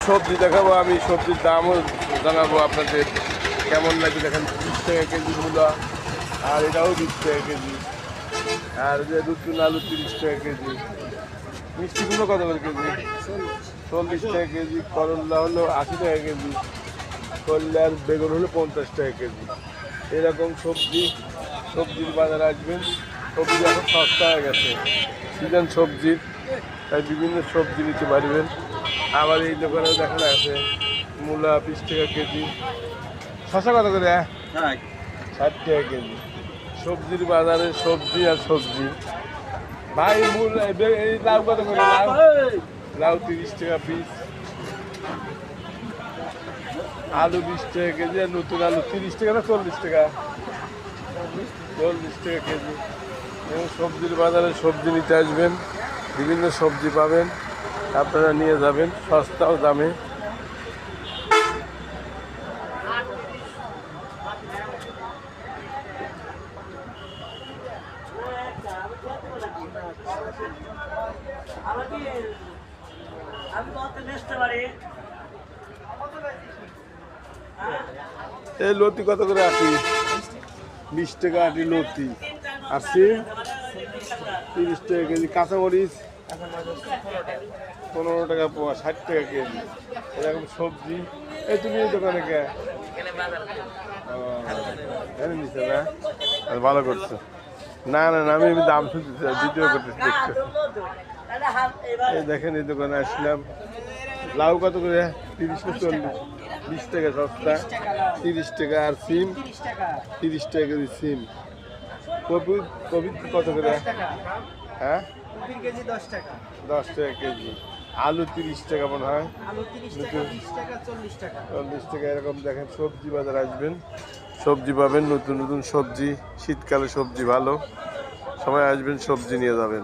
সবজি দেখাবো, আমি সবজির দামও জানাবো আপনাদের কেমন লাগে। দেখেন 30 টাকা কেজি মূলা, আর এটাও 20 টাকা কেজি, আর যে নতুন আলু 30 টাকা কেজি। মিষ্টি কুমড়ো কত করে কেজি? 40 টাকা কেজি। করল্লা হলো 80 টাকা কেজি। করলে আর বেগুন হলো 50 টাকা কেজি। এরকম সবজির বাজারে আসবেন। সবজি এখন সস্তা হয়ে গেছে, সিজন সবজির, তাই বিভিন্ন সবজি নিতে পারবেন। আবার এই দোকানেও দেখা আছে মূলা 20 টাকা কেজি। শশা কত করে? 60 টাকা কেজি। সবজির বাজারে সবজি আর সবজি। ভাই এই লাউ কত করে? লাউ 30 টাকা পিস। আলু 20 টাকা কেজি, আর নতুন আলু 30 টাকা না 40 টাকা? 40 টাকা কেজি। এবং সবজির বাজারে সবজি নিতে আসবেন, বিভিন্ন সবজি পাবেন, আপনারা নিয়ে যাবেন সস্তাও দামে। এই লতি কত করে আটি? 20 টাকা আটি লতি। আর সিম 30 টাকা কেজি। কাঁচামরিচ 15 টাকা পোয়া, 60 টাকা কেজি। এরকম সবজি। এই তুমি এই দোকানে কে নিচ্ছে না? ভালো করছো। না না না, আমি দাম শুনতে ভিডিও করতেছি, দেখতেছি। এই দেখেন এই দোকানে আসলাম। লাউ কত করে? 30 না 40? 20 টাকা সস্তা, 30 টাকা। আর সিম 30 টাকা কেজি সিম। কপি কত করে? হ্যাঁ, 10 টাকা কেজি। আলু 30 টাকা মনে হয়। 40 টাকা। এরকম দেখেন সবজি বাজার আসবেন, সবজি পাবেন, নতুন নতুন সবজি। শীতকালে সবজি ভালো, সবাই আসবেন, সবজি নিয়ে যাবেন।